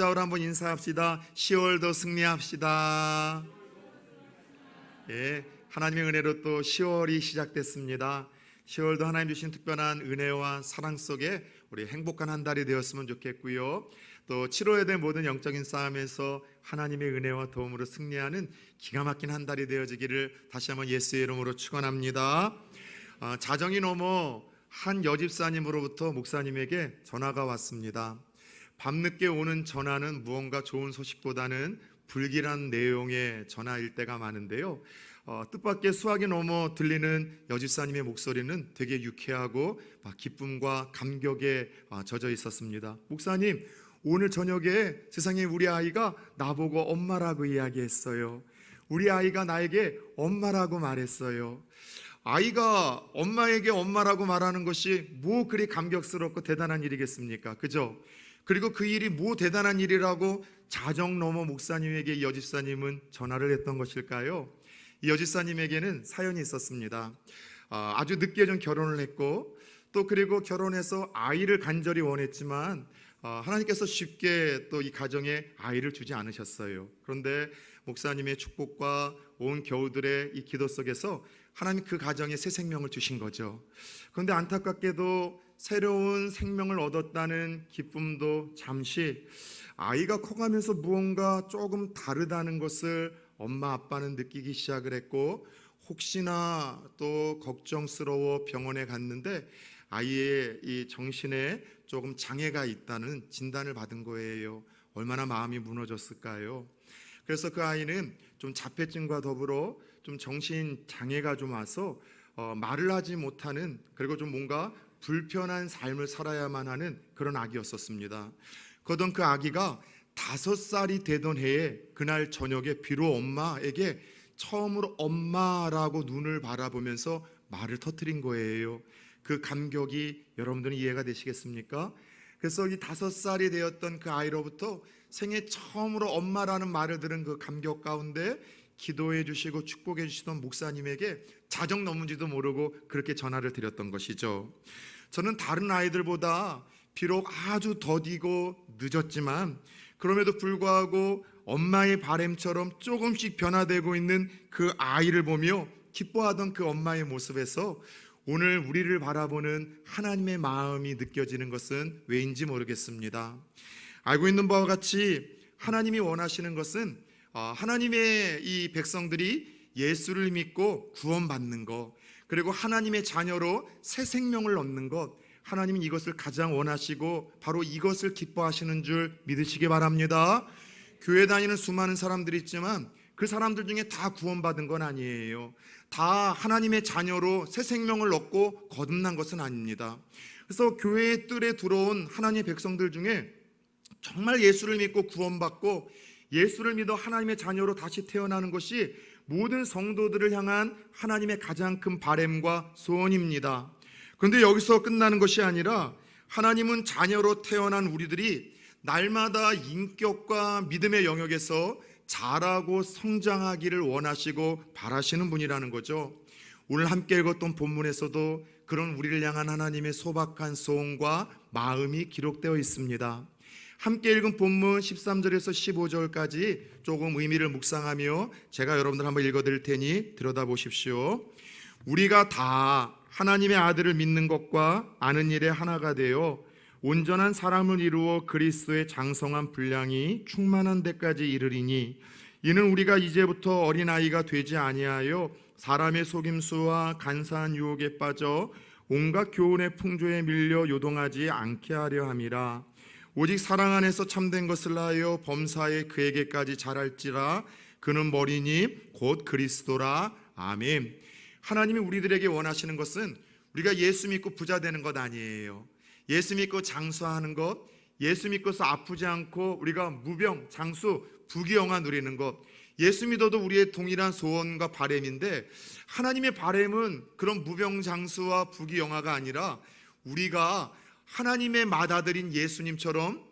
우리 한번 인사합시다. 10월도 승리합시다. 예, 하나님의 은혜로 또 10월이 시작됐습니다. 10월도 하나님 주신 특별한 은혜와 사랑 속에 우리 행복한 한 달이 되었으면 좋겠고요. 또 치러야 될 모든 영적인 싸움에서 하나님의 은혜와 도움으로 승리하는 기가 막힌 한 달이 되어지기를 다시 한번 예수의 이름으로 축원합니다. 자정이 넘어 한 여집사님으로부터 목사님에게 전화가 왔습니다. 밤늦게 오는 전화는 무언가 좋은 소식보다는 불길한 내용의 전화일 때가 많은데요. 뜻밖의 수화기 넘어 들리는 여집사님의 목소리는 되게 유쾌하고 기쁨과 감격에 젖어 있었습니다. 목사님, 오늘 저녁에 세상에 우리 아이가 나보고 엄마라고 이야기했어요. 우리 아이가 나에게 엄마라고 말했어요. 아이가 엄마에게 엄마라고 말하는 것이 뭐 그리 감격스럽고 대단한 일이겠습니까? 그죠? 그리고 그 일이 뭐 대단한 일이라고 자정 넘어 목사님에게 이 여집사님은 전화를 했던 것일까요? 이 여집사님에게는 사연이 있었습니다. 아주 늦게 좀 결혼을 했고 또 그리고 결혼해서 아이를 간절히 원했지만 하나님께서 쉽게 또 이 가정에 아이를 주지 않으셨어요. 그런데 목사님의 축복과 온 교우들의 이 기도 속에서 하나님 그 가정에 새 생명을 주신 거죠. 그런데 안타깝게도 새로운 생명을 얻었다는 기쁨도 잠시 아이가 커가면서 무언가 조금 다르다는 것을 엄마 아빠는 느끼기 시작을 했고 혹시나 또 걱정스러워 병원에 갔는데 아이의 이 정신에 조금 장애가 있다는 진단을 받은 거예요. 얼마나 마음이 무너졌을까요? 그래서 그 아이는 좀 자폐증과 더불어 좀 정신 장애가 좀 와서 말을 하지 못하는 그리고 좀 뭔가 불편한 삶을 살아야만 하는 그런 아기였었습니다. 그러던 그 아기가 5살이 되던 해에 그날 저녁에 비로 엄마에게 처음으로 엄마라고 눈을 바라보면서 말을 터뜨린 거예요. 그 감격이 여러분들은 이해가 되시겠습니까? 그래서 이 5살이 되었던 그 아이로부터 생애 처음으로 엄마라는 말을 들은 그 감격 가운데 기도해 주시고 축복해 주시던 목사님에게 자정 넘은지도 모르고 그렇게 전화를 드렸던 것이죠. 저는 다른 아이들보다 비록 아주 더디고 늦었지만 그럼에도 불구하고 엄마의 바람처럼 조금씩 변화되고 있는 그 아이를 보며 기뻐하던 그 엄마의 모습에서 오늘 우리를 바라보는 하나님의 마음이 느껴지는 것은 왜인지 모르겠습니다. 알고 있는 바와 같이 하나님이 원하시는 것은 하나님의 이 백성들이 예수를 믿고 구원받는 것, 그리고 하나님의 자녀로 새 생명을 얻는 것, 하나님은 이것을 가장 원하시고 바로 이것을 기뻐하시는 줄 믿으시기 바랍니다. 교회 다니는 수많은 사람들이 있지만 그 사람들 중에 다 구원받은 건 아니에요. 다 하나님의 자녀로 새 생명을 얻고 거듭난 것은 아닙니다. 그래서 교회의 뜰에 들어온 하나님의 백성들 중에 정말 예수를 믿고 구원받고 예수를 믿어 하나님의 자녀로 다시 태어나는 것이 모든 성도들을 향한 하나님의 가장 큰 바람과 소원입니다. 그런데 여기서 끝나는 것이 아니라 하나님은 자녀로 태어난 우리들이 날마다 인격과 믿음의 영역에서 자라고 성장하기를 원하시고 바라시는 분이라는 거죠. 오늘 함께 읽었던 본문에서도 그런 우리를 향한 하나님의 소박한 소원과 마음이 기록되어 있습니다. 함께 읽은 본문 13절에서 15절까지 조금 의미를 묵상하며 제가 여러분들 한번 읽어드릴 테니 들여다보십시오. 우리가 다 하나님의 아들을 믿는 것과 아는 일에 하나가 되어 온전한 사람을 이루어 그리스도의 장성한 분량이 충만한 데까지 이르리니 이는 우리가 이제부터 어린아이가 되지 아니하여 사람의 속임수와 간사한 유혹에 빠져 온갖 교훈의 풍조에 밀려 요동하지 않게 하려 함이라. 오직 사랑 안에서 참된 것을 하여 범사에 그에게까지 자랄지라. 그는 머리니 곧 그리스도라. 아멘. 하나님이 우리들에게 원하시는 것은 우리가 예수 믿고 부자 되는 것 아니에요. 예수 믿고 장수하는 것, 예수 믿고서 아프지 않고 우리가 무병, 장수, 부귀영화 누리는 것, 예수 믿어도 우리의 동일한 소원과 바람인데 하나님의 바람은 그런 무병장수와 부귀영화가 아니라 우리가 하나님의 맏아들인 예수님처럼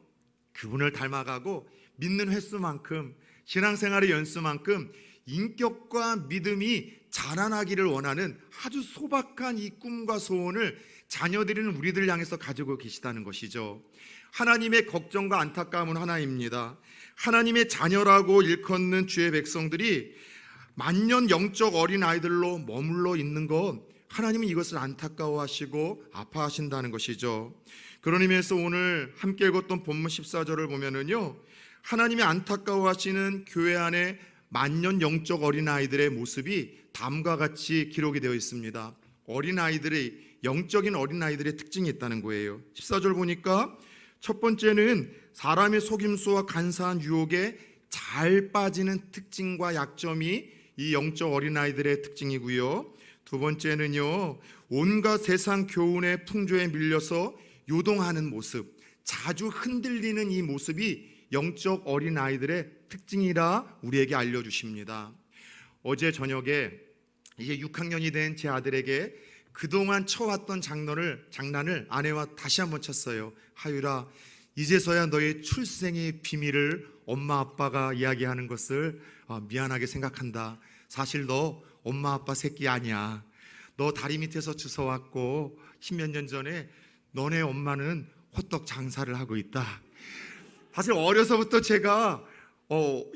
그분을 닮아가고 믿는 횟수만큼 신앙생활의 연수만큼 인격과 믿음이 자라나기를 원하는 아주 소박한 이 꿈과 소원을 자녀들인 우리들 향해서 가지고 계시다는 것이죠. 하나님의 걱정과 안타까움은 하나입니다. 하나님의 자녀라고 일컫는 주의 백성들이 만년 영적 어린아이들로 머물러 있는 것, 하나님은 이것을 안타까워하시고 아파하신다는 것이죠. 그런 의미에서 오늘 함께 읽었던 본문 14절을 보면은요, 하나님이 안타까워하시는 교회 안에 만년 영적 어린아이들의 모습이 다음과 같이 기록이 되어 있습니다. 어린아이들의, 영적인 어린아이들의 특징이 있다는 거예요. 14절 보니까 첫 번째는 사람의 속임수와 간사한 유혹에 잘 빠지는 특징과 약점이 이 영적 어린아이들의 특징이고요. 두 번째는요, 온갖 세상 교훈의 풍조에 밀려서 요동하는 모습, 자주 흔들리는 이 모습이 영적 어린아이들의 특징이라 우리에게 알려주십니다. 어제 저녁에 이제 6학년이 된 제 아들에게 그동안 쳐왔던 장난을 아내와 다시 한번 쳤어요. 하율아, 이제서야 너의 출생의 비밀을 엄마 아빠가 이야기하는 것을 미안하게 생각한다. 사실 너 엄마 아빠 새끼 아니야. 너 다리 밑에서 주워왔고 10몇 년 전에 너네 엄마는 호떡 장사를 하고 있다. 사실 어려서부터 제가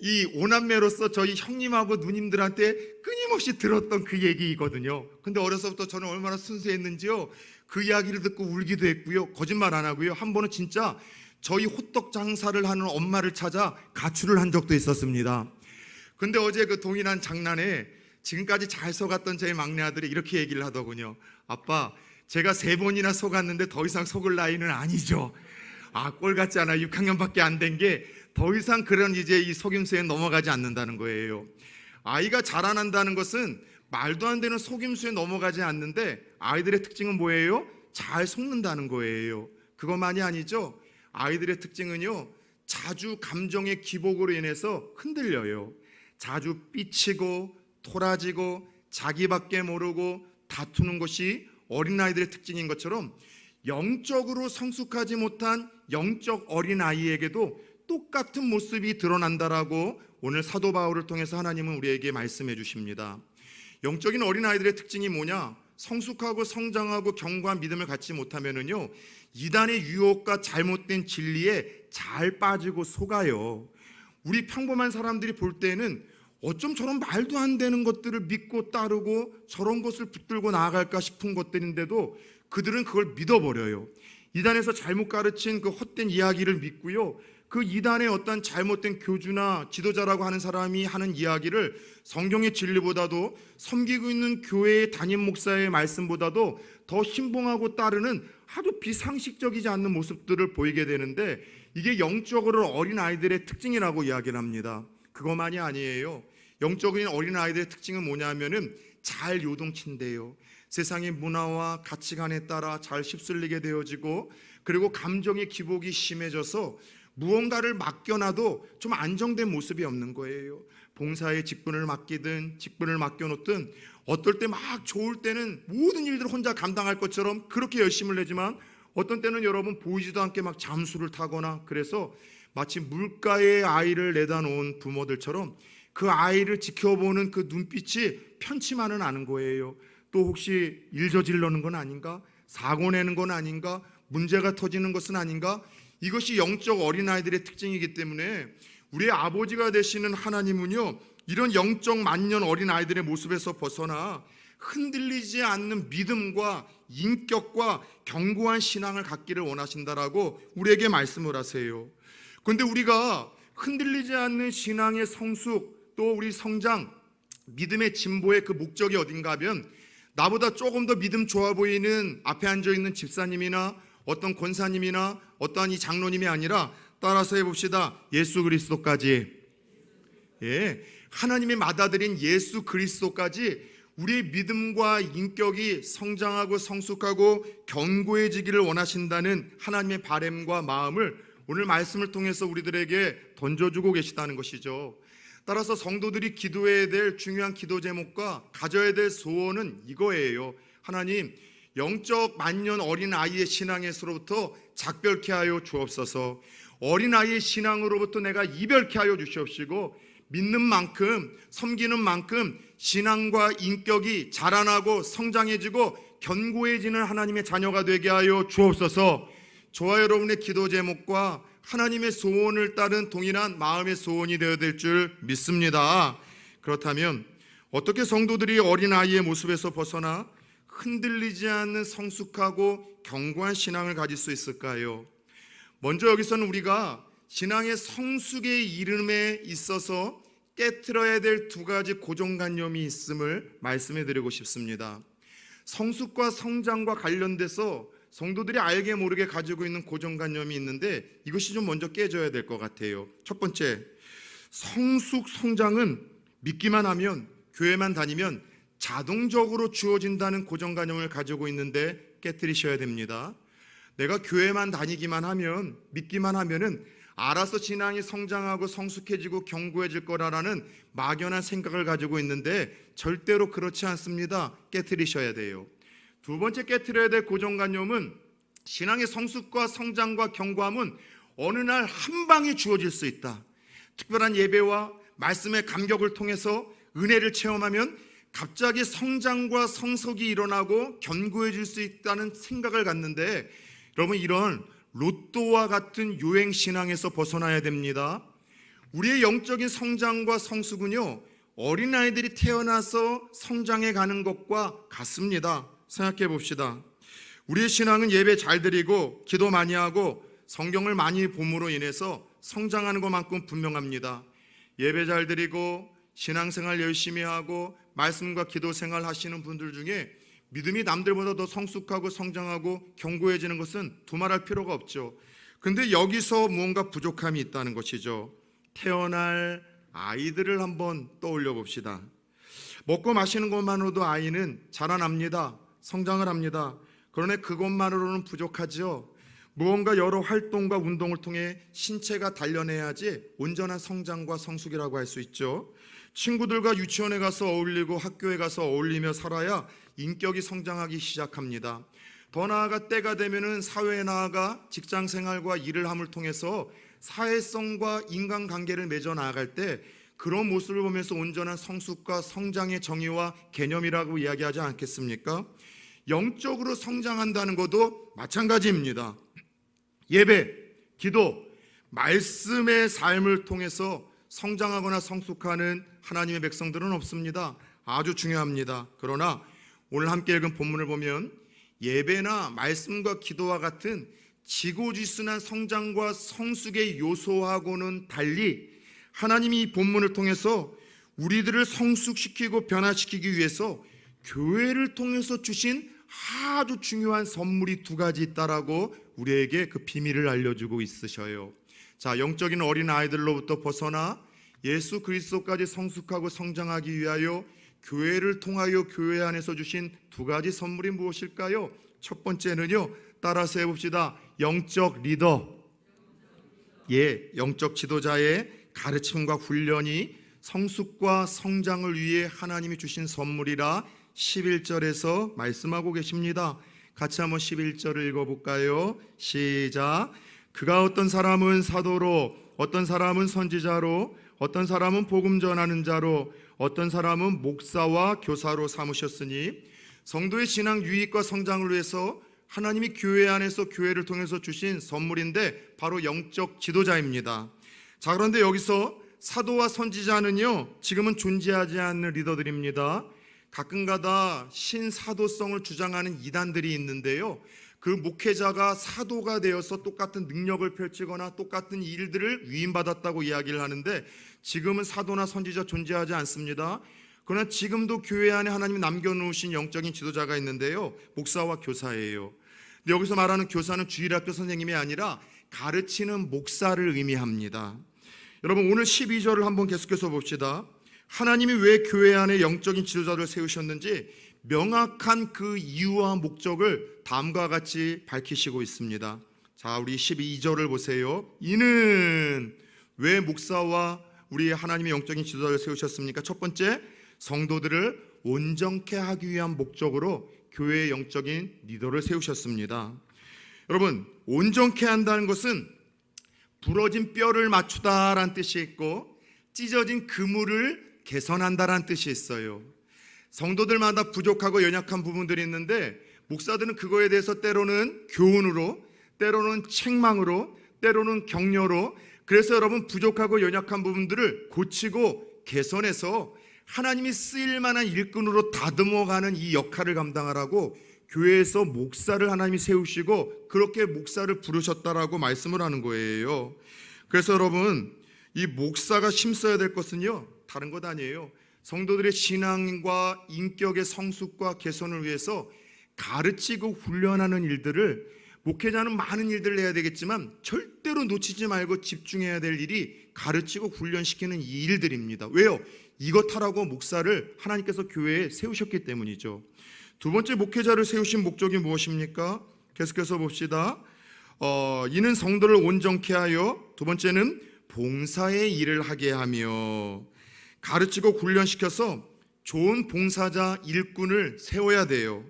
이 오남매로서 저희 형님하고 누님들한테 끊임없이 들었던 그 얘기이거든요. 근데 어려서부터 저는 얼마나 순수했는지요, 그 이야기를 듣고 울기도 했고요, 거짓말 안 하고요, 한 번은 진짜 저희 호떡 장사를 하는 엄마를 찾아 가출을 한 적도 있었습니다. 근데 어제 그 동일한 장난에 지금까지 잘 속았던 저희 막내 아들이 이렇게 얘기를 하더군요. 아빠, 제가 3번이나 속았는데 더 이상 속을 나이는 아니죠. 꼴 같지 않아. 6학년밖에 안 된 게 더 이상 그런 이제 이 속임수에 넘어가지 않는다는 거예요. 아이가 자라난다는 것은 말도 안 되는 속임수에 넘어가지 않는데, 아이들의 특징은 뭐예요? 잘 속는다는 거예요. 그것만이 아니죠. 아이들의 특징은요, 자주 감정의 기복으로 인해서 흔들려요. 자주 삐치고 토라지고 자기밖에 모르고 다투는 것이 어린아이들의 특징인 것처럼, 영적으로 성숙하지 못한 영적 어린아이에게도 똑같은 모습이 드러난다라고 오늘 사도 바울을 통해서 하나님은 우리에게 말씀해 주십니다. 영적인 어린아이들의 특징이 뭐냐? 성숙하고 성장하고 견고한 믿음을 갖지 못하면은요, 이단의 유혹과 잘못된 진리에 잘 빠지고 속아요. 우리 평범한 사람들이 볼 때는 어쩜 저런 말도 안 되는 것들을 믿고 따르고 저런 것을 붙들고 나아갈까 싶은 것들인데도 그들은 그걸 믿어버려요. 이단에서 잘못 가르친 그 헛된 이야기를 믿고요, 그 이단의 어떤 잘못된 교주나 지도자라고 하는 사람이 하는 이야기를 성경의 진리보다도, 섬기고 있는 교회의 담임 목사의 말씀보다도 더 신봉하고 따르는 아주 비상식적이지 않는 모습들을 보이게 되는데, 이게 영적으로 어린아이들의 특징이라고 이야기를 합니다. 그것만이 아니에요. 영적인 어린아이들의 특징은 뭐냐면은 잘 요동친대요. 세상의 문화와 가치관에 따라 잘 휩쓸리게 되어지고, 그리고 감정의 기복이 심해져서 무언가를 맡겨놔도 좀 안정된 모습이 없는 거예요. 봉사에 직분을 맡기든 직분을 맡겨놓든, 어떨 때 막 좋을 때는 모든 일들을 혼자 감당할 것처럼 그렇게 열심을 내지만, 어떤 때는 여러분 보이지도 않게 막 잠수를 타거나, 그래서 마치 물가에 아이를 내다 놓은 부모들처럼 그 아이를 지켜보는 그 눈빛이 편치만은 않은 거예요. 또 혹시 일 저지르는 건 아닌가? 사고 내는 건 아닌가? 문제가 터지는 것은 아닌가? 이것이 영적 어린아이들의 특징이기 때문에 우리의 아버지가 되시는 하나님은요, 이런 영적 만년 어린아이들의 모습에서 벗어나 흔들리지 않는 믿음과 인격과 견고한 신앙을 갖기를 원하신다라고 우리에게 말씀을 하세요. 그런데 우리가 흔들리지 않는 신앙의 성숙, 또 우리 성장, 믿음의 진보의 그 목적이 어딘가 하면, 나보다 조금 더 믿음 좋아 보이는 앞에 앉아있는 집사님이나 어떤 권사님이나 어떠한 이 장로님이 아니라, 따라서 해봅시다. 예수 그리스도까지, 하나님의 맏아들인 예수 그리스도까지 우리의 믿음과 인격이 성장하고 성숙하고 견고해지기를 원하신다는 하나님의 바람과 마음을 오늘 말씀을 통해서 우리들에게 던져주고 계시다는 것이죠. 따라서 성도들이 기도해야 될 중요한 기도 제목과 가져야 될 소원은 이거예요. 하나님, 영적 만년 어린아이의 신앙에서로부터 작별케 하여 주옵소서. 어린아이의 신앙으로부터 내가 이별케 하여 주시옵시고, 믿는 만큼, 섬기는 만큼 신앙과 인격이 자라나고 성장해지고 견고해지는 하나님의 자녀가 되게 하여 주옵소서. 저와 여러분의 기도 제목과 하나님의 소원을 따른 동일한 마음의 소원이 되어야 될 줄 믿습니다. 그렇다면 어떻게 성도들이 어린아이의 모습에서 벗어나 흔들리지 않는 성숙하고 견고한 신앙을 가질 수 있을까요? 먼저 여기서는 우리가 신앙의 성숙의 이름에 있어서 깨트려야 될 두 가지 고정관념이 있음을 말씀해 드리고 싶습니다. 성숙과 성장과 관련돼서 성도들이 알게 모르게 가지고 있는 고정관념이 있는데 이것이 좀 먼저 깨져야 될 것 같아요. 첫 번째, 성숙, 성장은 믿기만 하면, 교회만 다니면 자동적으로 주어진다는 고정관념을 가지고 있는데 깨트리셔야 됩니다. 내가 교회만 다니기만 하면, 믿기만 하면은 알아서 신앙이 성장하고 성숙해지고 견고해질 거라는 막연한 생각을 가지고 있는데 절대로 그렇지 않습니다. 깨트리셔야 돼요. 두 번째 깨트려야 될 고정관념은 신앙의 성숙과 성장과 견고함은 어느 날 한 방에 주어질 수 있다. 특별한 예배와 말씀의 감격을 통해서 은혜를 체험하면 갑자기 성장과 성숙이 일어나고 견고해질 수 있다는 생각을 갖는데, 여러분, 이런 로또와 같은 요행신앙에서 벗어나야 됩니다. 우리의 영적인 성장과 성숙은요, 어린아이들이 태어나서 성장해 가는 것과 같습니다. 생각해 봅시다. 우리의 신앙은 예배 잘 드리고 기도 많이 하고 성경을 많이 봄으로 인해서 성장하는 것만큼 분명합니다. 예배 잘 드리고 신앙생활 열심히 하고 말씀과 기도 생활 하시는 분들 중에 믿음이 남들보다 더 성숙하고 성장하고 견고해지는 것은 두말할 필요가 없죠. 근데 여기서 무언가 부족함이 있다는 것이죠. 태어날 아이들을 한번 떠올려 봅시다. 먹고 마시는 것만으로도 아이는 자라납니다. 성장을 합니다. 그러나 그것만으로는 부족하죠. 무언가 여러 활동과 운동을 통해 신체가 단련해야지 온전한 성장과 성숙이라고 할 수 있죠. 친구들과 유치원에 가서 어울리고 학교에 가서 어울리며 살아야 인격이 성장하기 시작합니다. 더 나아가 때가 되면은 사회에 나아가 직장 생활과 일을 함을 통해서 사회성과 인간관계를 맺어 나아갈 때 그런 모습을 보면서 온전한 성숙과 성장의 정의와 개념이라고 이야기하지 않겠습니까? 영적으로 성장한다는 것도 마찬가지입니다. 예배, 기도, 말씀의 삶을 통해서 성장하거나 성숙하는 하나님의 백성들은 없습니다. 아주 중요합니다. 그러나 오늘 함께 읽은 본문을 보면 예배나 말씀과 기도와 같은 지고지순한 성장과 성숙의 요소하고는 달리 하나님이 이 본문을 통해서 우리들을 성숙시키고 변화시키기 위해서 교회를 통해서 주신 아주 중요한 선물이 두 가지 있다라고 우리에게 그 비밀을 알려주고 있으셔요. 자, 영적인 어린 아이들로부터 벗어나 예수 그리스도까지 성숙하고 성장하기 위하여 교회를 통하여 교회 안에서 주신 두 가지 선물이 무엇일까요? 첫 번째는요, 따라서 해봅시다. 영적 리더, 영적 지도자의 가르침과 훈련이 성숙과 성장을 위해 하나님이 주신 선물이라 11절에서 말씀하고 계십니다. 같이 한번 11절을 읽어볼까요? 시작. 그가 어떤 사람은 사도로, 어떤 사람은 선지자로, 어떤 사람은 복음 전하는 자로, 어떤 사람은 목사와 교사로 삼으셨으니 성도의 신앙 유익과 성장을 위해서 하나님이 교회 안에서 교회를 통해서 주신 선물인데 바로 영적 지도자입니다. 자, 그런데 여기서 사도와 선지자는요, 지금은 존재하지 않는 리더들입니다. 가끔가다 신사도성을 주장하는 이단들이 있는데요, 그 목회자가 사도가 되어서 똑같은 능력을 펼치거나 똑같은 일들을 위임받았다고 이야기를 하는데 지금은 사도나 선지자 존재하지 않습니다. 그러나 지금도 교회 안에 하나님이 남겨놓으신 영적인 지도자가 있는데요, 목사와 교사예요. 근데 여기서 말하는 교사는 주일학교 선생님이 아니라 가르치는 목사를 의미합니다. 여러분, 오늘 12절을 한번 계속해서 봅시다. 하나님이 왜 교회 안에 영적인 지도자를 세우셨는지 명확한 그 이유와 목적을 다음과 같이 밝히시고 있습니다. 자, 우리 12절을 보세요. 이는 왜 목사와 우리 하나님의 영적인 지도자를 세우셨습니까? 첫 번째, 성도들을 온전케 하기 위한 목적으로 교회의 영적인 리더를 세우셨습니다. 여러분, 온전케 한다는 것은 부러진 뼈를 맞추다라는 뜻이 있고 찢어진 그물을 개선한다라는 뜻이 있어요. 성도들마다 부족하고 연약한 부분들이 있는데 목사들은 그거에 대해서 때로는 교훈으로, 때로는 책망으로, 때로는 격려로, 그래서 여러분 부족하고 연약한 부분들을 고치고 개선해서 하나님이 쓰일 만한 일꾼으로 다듬어가는 이 역할을 감당하라고 교회에서 목사를 하나님이 세우시고 그렇게 목사를 부르셨다라고 말씀을 하는 거예요. 그래서 여러분, 이 목사가 힘써야 될 것은요, 다른 것 아니에요. 성도들의 신앙과 인격의 성숙과 개선을 위해서 가르치고 훈련하는 일들을, 목회자는 많은 일들을 해야 되겠지만 절대로 놓치지 말고 집중해야 될 일이 가르치고 훈련시키는 이 일들입니다. 왜요? 이것 하라고 목사를 하나님께서 교회에 세우셨기 때문이죠. 두 번째, 목회자를 세우신 목적이 무엇입니까? 계속해서 봅시다. 이는 성도를 온전케 하여, 두 번째는 봉사의 일을 하게 하며, 가르치고 훈련시켜서 좋은 봉사자, 일꾼을 세워야 돼요.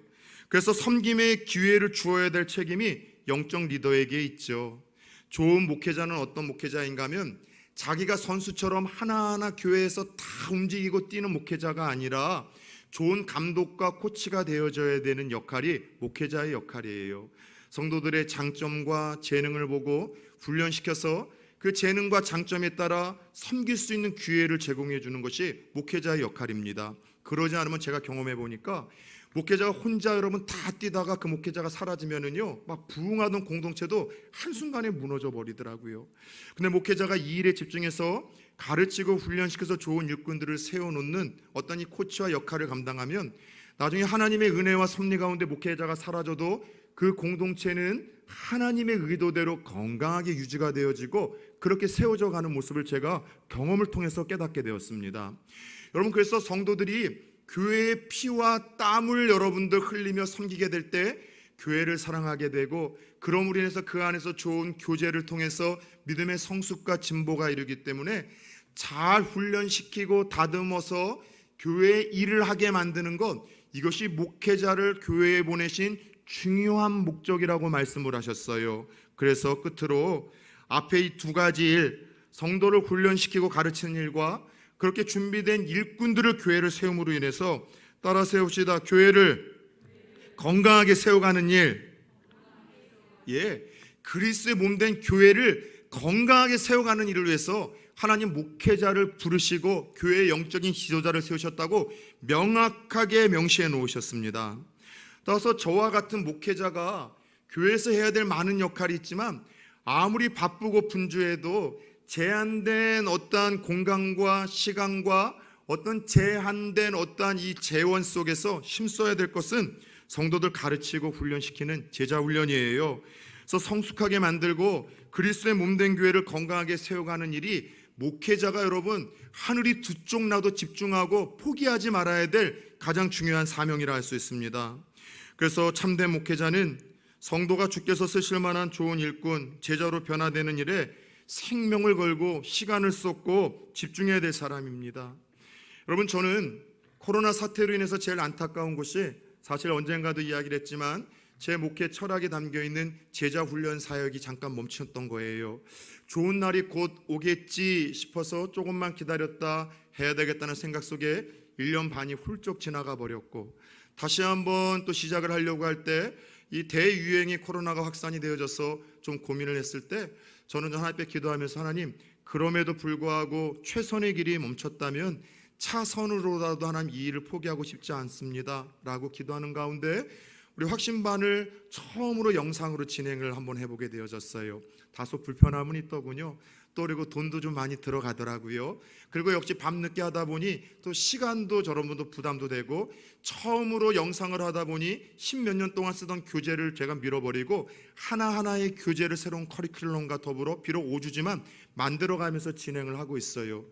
그래서 섬김의 기회를 주어야 될 책임이 영적 리더에게 있죠. 좋은 목회자는 어떤 목회자인가 하면 자기가 선수처럼 하나하나 교회에서 다 움직이고 뛰는 목회자가 아니라 좋은 감독과 코치가 되어져야 되는 역할이 목회자의 역할이에요. 성도들의 장점과 재능을 보고 훈련시켜서 그 재능과 장점에 따라 섬길 수 있는 기회를 제공해 주는 것이 목회자의 역할입니다. 그러지 않으면 제가 경험해 보니까 목회자가 혼자 여러분 다 뛰다가 그 목회자가 사라지면은요, 막 부흥하던 공동체도 한순간에 무너져 버리더라고요. 근데 목회자가 이 일에 집중해서 가르치고 훈련시켜서 좋은 일꾼들을 세워놓는 어떤 이 코치와 역할을 감당하면 나중에 하나님의 은혜와 섭리 가운데 목회자가 사라져도 그 공동체는 하나님의 의도대로 건강하게 유지가 되어지고 그렇게 세워져 가는 모습을 제가 경험을 통해서 깨닫게 되었습니다. 여러분, 그래서 성도들이 교회의 피와 땀을 여러분들 흘리며 섬기게 될 때 교회를 사랑하게 되고, 그럼으로 인해서 그 안에서 좋은 교제를 통해서 믿음의 성숙과 진보가 이르기 때문에 잘 훈련시키고 다듬어서 교회의 일을 하게 만드는 것, 이것이 목회자를 교회에 보내신 중요한 목적이라고 말씀을 하셨어요. 그래서 끝으로 앞에 이 두 가지 일, 성도를 훈련시키고 가르치는 일과 그렇게 준비된 일꾼들을 교회를 세움으로 인해서 따라 세웁시다. 교회를 건강하게 세워가는 일. 그리스도의 몸된 교회를 건강하게 세워가는 일을 위해서 하나님 목회자를 부르시고 교회의 영적인 지도자를 세우셨다고 명확하게 명시해 놓으셨습니다. 따라서 저와 같은 목회자가 교회에서 해야 될 많은 역할이 있지만 아무리 바쁘고 분주해도 제한된 어떠한 공간과 시간과 어떤 제한된 어떠한 이 재원 속에서 힘써야 될 것은 성도들 가르치고 훈련시키는 제자 훈련이에요. 그래서 성숙하게 만들고 그리스도의 몸된 교회를 건강하게 세워가는 일이 목회자가 여러분 하늘이 두 쪽 나도 집중하고 포기하지 말아야 될 가장 중요한 사명이라 할 수 있습니다. 그래서 참된 목회자는 성도가 주께서 쓰실 만한 좋은 일꾼, 제자로 변화되는 일에 생명을 걸고 시간을 쏟고 집중해야 될 사람입니다. 여러분, 저는 코로나 사태로 인해서 제일 안타까운 것이 사실 언젠가도 이야기를 했지만 제 목회 철학에 담겨있는 제자 훈련 사역이 잠깐 멈췄던 거예요. 좋은 날이 곧 오겠지 싶어서 조금만 기다렸다 해야 되겠다는 생각 속에 1년 반이 훌쩍 지나가 버렸고, 다시 한번 또 시작을 하려고 할 때 이 대유행의 코로나가 확산이 되어져서 좀 고민을 했을 때 저는 하나님 앞에 기도하면서, 하나님, 그럼에도 불구하고 최선의 길이 멈췄다면 차선으로라도 하나님 이 일을 포기하고 싶지 않습니다 라고 기도하는 가운데 우리 확신반을 처음으로 영상으로 진행을 한번 해보게 되어졌어요. 다소 불편함은 있더군요. 또 그리고 돈도 좀 많이 들어가더라고요. 그리고 역시 밤늦게 하다 보니 또 시간도 저런분도 부담도 되고, 처음으로 영상을 하다 보니 10몇 년 동안 쓰던 교재를 제가 밀어버리고 하나하나의 교재를 새로운 커리큘럼과 더불어 비록 5주지만 만들어가면서 진행을 하고 있어요.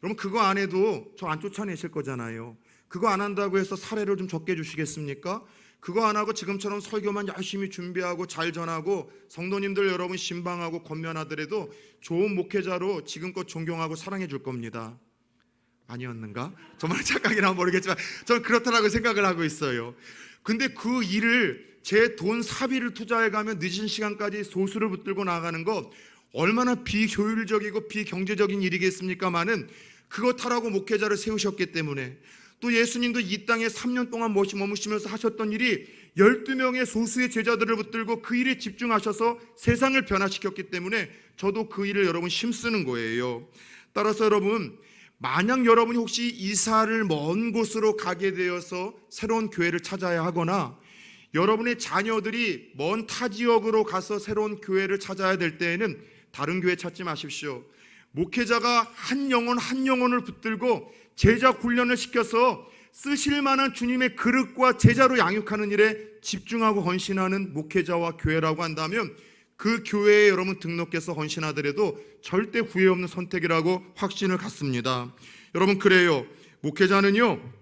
여러분, 그거 안 해도 저 안 쫓아내실 거잖아요. 그거 안 한다고 해서 사례를 좀 적게 주시겠습니까? 그거 안 하고 지금처럼 설교만 열심히 준비하고 잘 전하고 성도님들 여러분 신방하고 권면하더라도 좋은 목회자로 지금껏 존경하고 사랑해 줄 겁니다. 아니었는가? 정말 착각이나 모르겠지만 저는 그렇다라고 생각을 하고 있어요. 근데 그 일을 제 돈 사비를 투자해가면 늦은 시간까지 소수를 붙들고 나가는 것 얼마나 비효율적이고 비경제적인 일이겠습니까마는 그것 하라고 목회자를 세우셨기 때문에, 또 예수님도 이 땅에 3년 동안 머무시면서 하셨던 일이 12명의 소수의 제자들을 붙들고 그 일에 집중하셔서 세상을 변화시켰기 때문에 저도 그 일을 여러분 힘쓰는 거예요. 따라서 여러분, 만약 여러분이 혹시 이사를 먼 곳으로 가게 되어서 새로운 교회를 찾아야 하거나 여러분의 자녀들이 먼 타 지역으로 가서 새로운 교회를 찾아야 될 때에는 다른 교회 찾지 마십시오. 목회자가 한 영혼을 붙들고 제자 훈련을 시켜서 쓰실 만한 주님의 그릇과 제자로 양육하는 일에 집중하고 헌신하는 목회자와 교회라고 한다면 그 교회에 여러분 등록해서 헌신하더라도 절대 후회 없는 선택이라고 확신을 갖습니다. 여러분, 그래요. 목회자는요,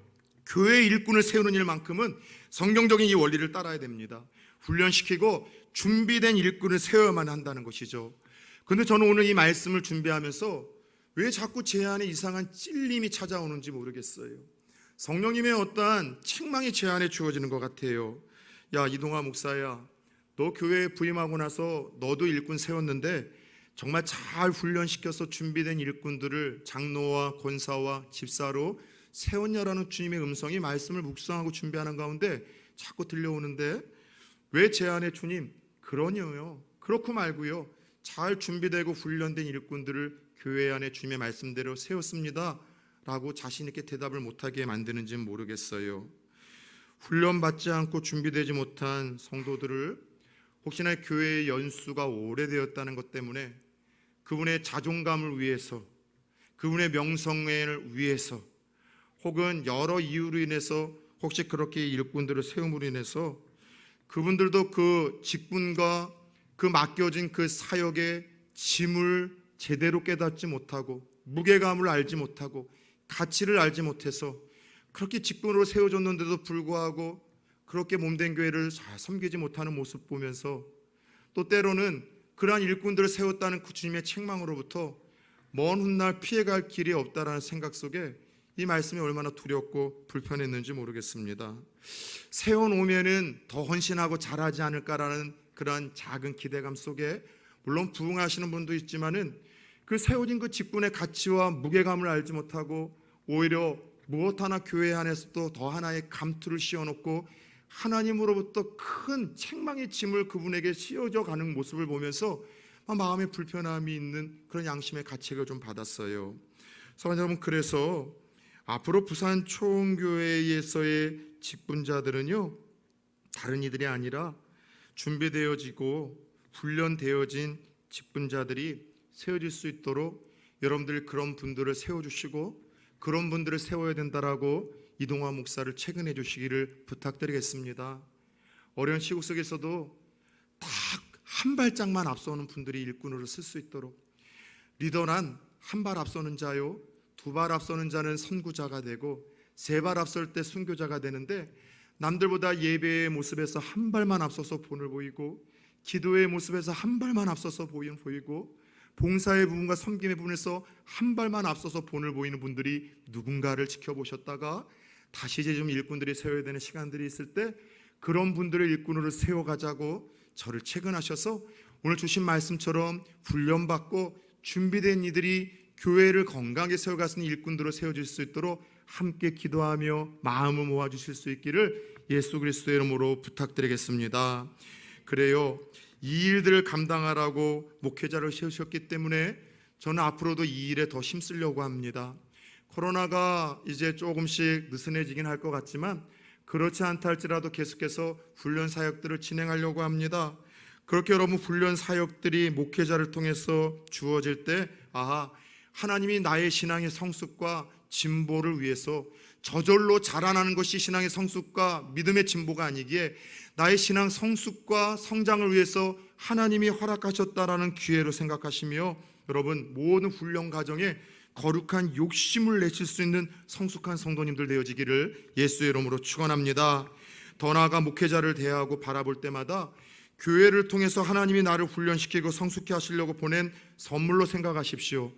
교회 일꾼을 세우는 일만큼은 성경적인 이 원리를 따라야 됩니다. 훈련시키고 준비된 일꾼을 세워야만 한다는 것이죠. 그런데 저는 오늘 이 말씀을 준비하면서 왜 자꾸 제 안에 이상한 찔림이 찾아오는지 모르겠어요. 성령님의 어떠한 책망이 제 안에 주어지는 것 같아요. 야, 이동화 목사야, 너 교회에 부임하고 나서 너도 일꾼 세웠는데 정말 잘 훈련시켜서 준비된 일꾼들을 장로와 권사와 집사로 세웠냐라는 주님의 음성이 말씀을 묵상하고 준비하는 가운데 자꾸 들려오는데 왜 제 안에 주님 그러냐요? 그렇고 말고요, 잘 준비되고 훈련된 일꾼들을 교회 안에 주님의 말씀대로 세웠습니다 라고 자신 있게 대답을 못하게 만드는지는 모르겠어요. 훈련받지 않고 준비되지 못한 성도들을 혹시나 교회의 연수가 오래되었다는 것 때문에 그분의 자존감을 위해서, 그분의 명성을 위해서, 혹은 여러 이유로 인해서 혹시 그렇게 일꾼들을 세움으로 인해서 그분들도 그 직분과 그 맡겨진 그 사역의 짐을 제대로 깨닫지 못하고 무게감을 알지 못하고 가치를 알지 못해서 그렇게 직분으로 세워졌는데도 불구하고 그렇게 몸된 교회를 잘 섬기지 못하는 모습 보면서 또 때로는 그러한 일꾼들을 세웠다는 그 주님의 책망으로부터 먼 훗날 피해갈 길이 없다라는 생각 속에 이 말씀이 얼마나 두렵고 불편했는지 모르겠습니다. 세워놓으면은 더 헌신하고 잘하지 않을까라는 그런 작은 기대감 속에 물론 부응하시는 분도 있지만은 그 세워진 그 직분의 가치와 무게감을 알지 못하고 오히려 무엇 하나 교회 안에서도 더 하나의 감투를 씌워놓고 하나님으로부터 큰 책망의 짐을 그분에게 씌워져 가는 모습을 보면서 마음에 불편함이 있는 그런 양심의 가책을 좀 받았어요. 사랑하는 여러분, 그래서 앞으로 부산 초원교회에서의 직분자들은요, 다른 이들이 아니라 준비되어지고 훈련되어진 직분자들이 세워질 수 있도록 여러분들 그런 분들을 세워주시고 그런 분들을 세워야 된다라고 이동화 목사를 체근해 주시기를 부탁드리겠습니다. 어려운 시국 속에서도 딱 한 발짝만 앞서는 분들이 일꾼으로 쓸 수 있도록, 리더란 한 발 앞서는 자요, 두 발 앞서는 자는 선구자가 되고 세 발 앞설 때 순교자가 되는데 남들보다 예배의 모습에서 한 발만 앞서서 본을 보이고 기도의 모습에서 한 발만 앞서서 보이고 봉사의 부분과 섬김의 부분에서 한 발만 앞서서 본을 보이는 분들이 누군가를 지켜보셨다가 다시 이제 좀 일꾼들이 세워야 되는 시간들이 있을 때 그런 분들을 일꾼으로 세워가자고 저를 체근하셔서 오늘 주신 말씀처럼 훈련받고 준비된 이들이 교회를 건강하게 세워가시는 일꾼들로 세워질 수 있도록 함께 기도하며 마음을 모아주실 수 있기를 예수 그리스도의 이름으로 부탁드리겠습니다. 그래요, 이 일들을 감당하라고 목회자를 세우셨기 때문에 저는 앞으로도 이 일에 더 힘쓰려고 합니다. 코로나가 이제 조금씩 느슨해지긴 할 것 같지만 그렇지 않다 할지라도 계속해서 훈련 사역들을 진행하려고 합니다. 그렇게 여러분 훈련 사역들이 목회자를 통해서 주어질 때 하나님이 나의 신앙의 성숙과 진보를 위해서 저절로 자라나는 것이 신앙의 성숙과 믿음의 진보가 아니기에 나의 신앙 성숙과 성장을 위해서 하나님이 허락하셨다라는 기회로 생각하시며 여러분 모든 훈련 과정에 거룩한 욕심을 내실 수 있는 성숙한 성도님들 되어지기를 예수의 이름으로 축원합니다. 더 나아가 목회자를 대하고 바라볼 때마다 교회를 통해서 하나님이 나를 훈련시키고 성숙케 하시려고 보낸 선물로 생각하십시오.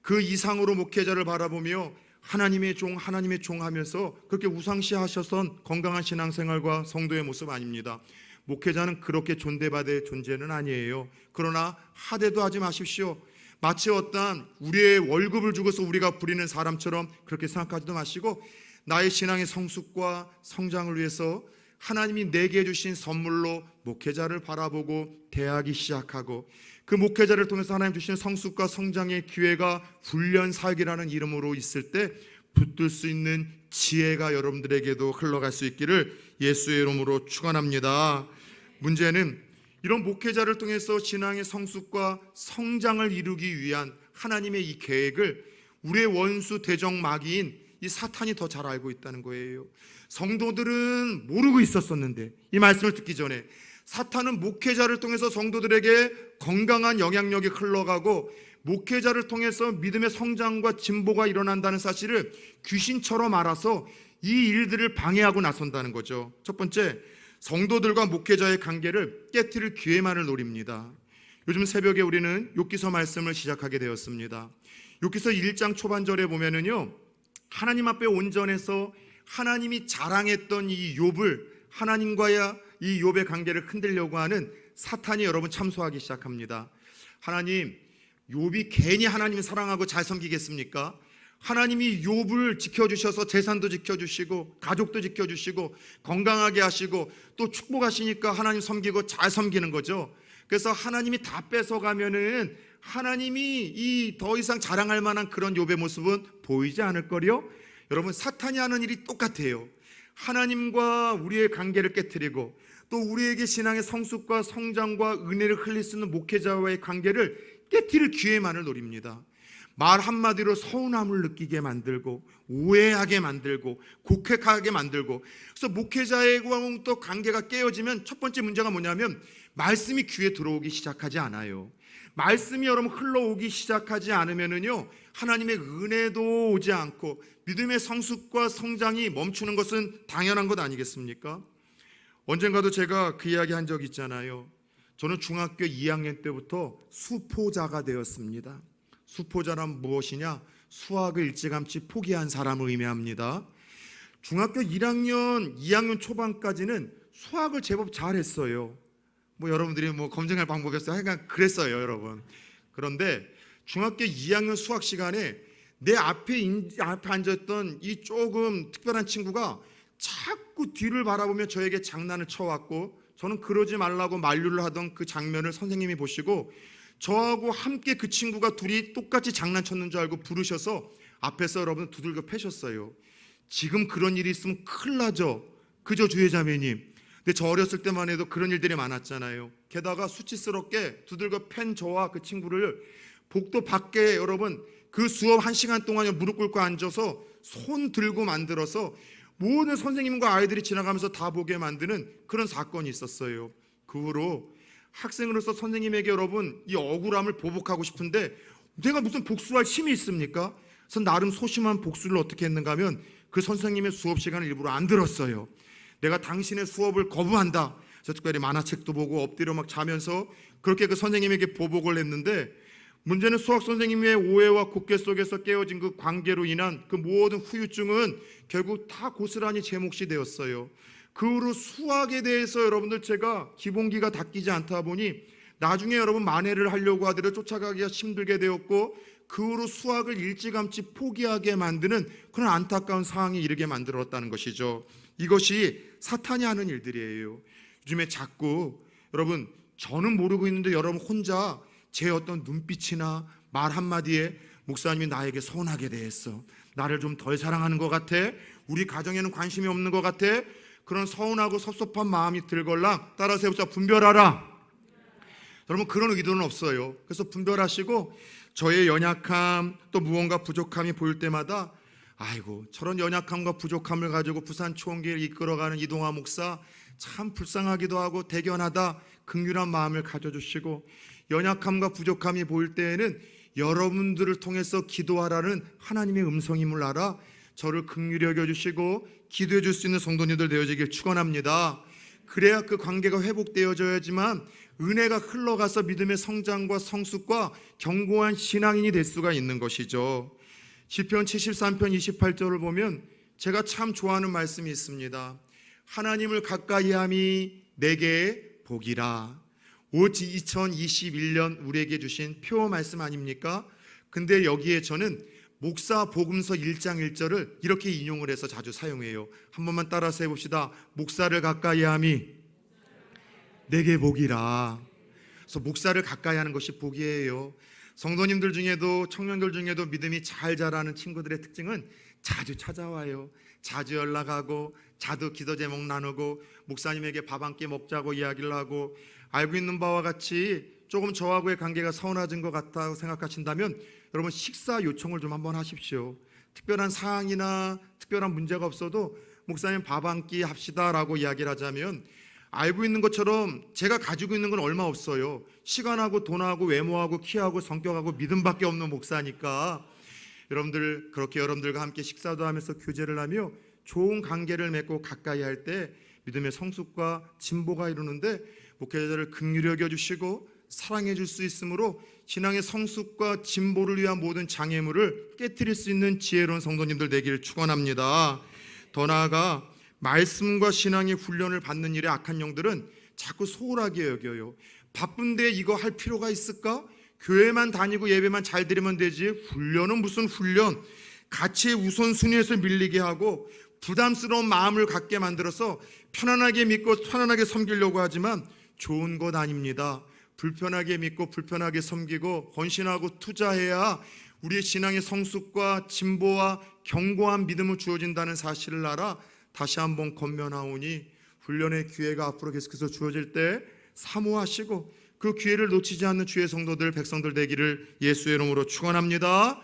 그 이상으로 목회자를 바라보며 하나님의 종 하면서 그렇게 우상시하셔선 건강한 신앙생활과 성도의 모습 아닙니다. 목회자는 그렇게 존대받을 존재는 아니에요. 그러나 하대도 하지 마십시오. 마치 어떠한 우리의 월급을 주고서 우리가 부리는 사람처럼 그렇게 생각하지도 마시고 나의 신앙의 성숙과 성장을 위해서 하나님이 내게 주신 선물로 목회자를 바라보고 대하기 시작하고, 그 목회자를 통해서 하나님 주신 성숙과 성장의 기회가 훈련 사역이라는 이름으로 있을 때 붙들 수 있는 지혜가 여러분들에게도 흘러갈 수 있기를 예수의 이름으로 축원합니다. 문제는 이런 목회자를 통해서 신앙의 성숙과 성장을 이루기 위한 하나님의 이 계획을 우리의 원수 대적 마귀인 이 사탄이 더 잘 알고 있다는 거예요. 성도들은 모르고 있었었는데, 이 말씀을 듣기 전에 사탄은 목회자를 통해서 성도들에게 건강한 영향력이 흘러가고 목회자를 통해서 믿음의 성장과 진보가 일어난다는 사실을 귀신처럼 알아서 이 일들을 방해하고 나선다는 거죠. 첫 번째, 성도들과 목회자의 관계를 깨트릴 기회만을 노립니다. 요즘 새벽에 우리는 욥기서 말씀을 시작하게 되었습니다. 욥기서 1장 초반절에 보면은요, 하나님 앞에 온전해서 하나님이 자랑했던 이 욥을, 하나님과의 이 욥의 관계를 흔들려고 하는 사탄이 여러분 참소하기 시작합니다. 하나님, 욥이 괜히 하나님을 사랑하고 잘 섬기겠습니까? 하나님이 욥을 지켜주셔서 재산도 지켜주시고 가족도 지켜주시고 건강하게 하시고 또 축복하시니까 하나님 섬기고 잘 섬기는 거죠. 그래서 하나님이 다 뺏어가면은 하나님이 이 더 이상 자랑할 만한 그런 욥의 모습은 보이지 않을 거요. 여러분, 사탄이 하는 일이 똑같아요. 하나님과 우리의 관계를 깨트리고 또 우리에게 신앙의 성숙과 성장과 은혜를 흘릴 수 있는 목회자와의 관계를 깨트릴 기회만을 노립니다. 말 한마디로 서운함을 느끼게 만들고 오해하게 만들고 곡해하게 만들고, 그래서 목회자와 또 관계가 깨어지면 첫 번째 문제가 뭐냐면 말씀이 귀에 들어오기 시작하지 않아요. 말씀이 여러분 흘러오기 시작하지 않으면은요, 하나님의 은혜도 오지 않고 믿음의 성숙과 성장이 멈추는 것은 당연한 것 아니겠습니까? 언젠가도 제가 그 이야기 한 적 있잖아요. 저는 중학교 2학년 때부터 수포자가 되었습니다. 수포자란 무엇이냐? 수학을 일찌감치 포기한 사람을 의미합니다. 중학교 1학년, 2학년 초반까지는 수학을 제법 잘했어요. 여러분들이 검증할 방법이 없어요. 하여간 그랬어요, 여러분. 그런데 중학교 2학년 수학 시간에 내 앞에 앉았던 이 조금 특별한 친구가 자꾸 뒤를 바라보며 저에게 장난을 쳐왔고, 저는 그러지 말라고 만류를 하던 그 장면을 선생님이 보시고 저하고 함께 그 친구가 둘이 똑같이 장난쳤는 줄 알고 부르셔서 앞에서 여러분 두들겨 패셨어요. 지금 그런 일이 있으면 큰일 나죠. 그죠, 주혜자매님? 근데 저 어렸을 때만 해도 그런 일들이 많았잖아요. 게다가 수치스럽게 두들겨 팬 저와 그 친구를 복도 밖에 여러분 그 수업 1시간 동안 무릎 꿇고 앉아서 손 들고 만들어서 모든 선생님과 아이들이 지나가면서 다 보게 만드는 그런 사건이 있었어요. 그 후로 학생으로서 선생님에게 여러분 이 억울함을 보복하고 싶은데 내가 무슨 복수할 힘이 있습니까? 그래서 나름 소심한 복수를 어떻게 했는가 하면 그 선생님의 수업 시간을 일부러 안 들었어요. 내가 당신의 수업을 거부한다. 그래서 특별히 만화책도 보고 엎드려 막 자면서 그렇게 그 선생님에게 보복을 했는데, 문제는 수학 선생님의 오해와 곡계 속에서 깨어진 그 관계로 인한 그 모든 후유증은 결국 다 고스란히 제 몫이 되었어요. 그 후로 수학에 대해서 여러분들 제가 기본기가 닦이지 않다 보니 나중에 여러분 만회를 하려고 하더라도 쫓아가기가 힘들게 되었고, 그 후로 수학을 일찌감치 포기하게 만드는 그런 안타까운 상황에 이르게 만들었다는 것이죠. 이것이 사탄이 하는 일들이에요. 요즘에 자꾸 여러분 저는 모르고 있는데 여러분 혼자 제 어떤 눈빛이나 말 한마디에 목사님이 나에게 서운하게 대했어, 나를 좀 덜 사랑하는 것 같아, 우리 가정에는 관심이 없는 것 같아, 그런 서운하고 섭섭한 마음이 들걸랑 따라서 해보자, 분별하라. 여러분 그런 의도는 없어요. 그래서 분별하시고 저의 연약함 또 무언가 부족함이 보일 때마다 아이고 저런 연약함과 부족함을 가지고 부산 초원교회를 이끌어가는 이동화 목사 참 불쌍하기도 하고 대견하다, 긍휼한 마음을 가져주시고, 연약함과 부족함이 보일 때에는 여러분들을 통해서 기도하라는 하나님의 음성임을 알아 저를 긍휼히 여겨주시고 기도해 줄 수 있는 성도님들 되어지길 축원합니다. 그래야 그 관계가 회복되어져야지만 은혜가 흘러가서 믿음의 성장과 성숙과 견고한 신앙인이 될 수가 있는 것이죠. 시편 73편 28절을 보면 제가 참 좋아하는 말씀이 있습니다. 하나님을 가까이함이 내게 복이라. 올 2021년 우리에게 주신 표 말씀 아닙니까? 근데 여기에 저는 목사 복음서 1장 1절을 이렇게 인용을 해서 자주 사용해요. 한 번만 따라서 해봅시다. 목사를 가까이 함이 내게 복이라. 그래서 목사를 가까이 하는 것이 복이에요. 성도님들 중에도 청년들 중에도 믿음이 잘 자라는 친구들의 특징은 자주 찾아와요. 자주 연락하고 자주 기도 제목 나누고 목사님에게 밥 한 끼 먹자고 이야기를 하고, 알고 있는 바와 같이 조금 저하고의 관계가 서운해진 것 같다고 생각하신다면 여러분 식사 요청을 좀 한번 하십시오. 특별한 사항이나 특별한 문제가 없어도 목사님 밥 한 끼 합시다라고 이야기를 하자면, 알고 있는 것처럼 제가 가지고 있는 건 얼마 없어요. 시간하고 돈하고 외모하고 키하고 성격하고 믿음밖에 없는 목사니까 여러분들 그렇게 여러분들과 함께 식사도 하면서 교제를 하며 좋은 관계를 맺고 가까이 할 때 믿음의 성숙과 진보가 이루는데 목회자를 긍휼히 여겨주시고 사랑해 줄 수 있으므로 신앙의 성숙과 진보를 위한 모든 장애물을 깨트릴 수 있는 지혜로운 성도님들 되기를 축원합니다. 더 나아가 말씀과 신앙의 훈련을 받는 일에 악한 영들은 자꾸 소홀하게 여겨요. 바쁜데 이거 할 필요가 있을까? 교회만 다니고 예배만 잘 드리면 되지 훈련은 무슨 훈련? 가치의 우선순위에서 밀리게 하고 부담스러운 마음을 갖게 만들어서 편안하게 믿고 편안하게 섬기려고 하지만 좋은 것 아닙니다. 불편하게 믿고 불편하게 섬기고 헌신하고 투자해야 우리의 신앙의 성숙과 진보와 견고한 믿음을 주어진다는 사실을 알아 다시 한번 권면하오니, 훈련의 기회가 앞으로 계속해서 주어질 때 사모하시고 그 기회를 놓치지 않는 주의 성도들 백성들 되기를 예수의 이름으로 축원합니다.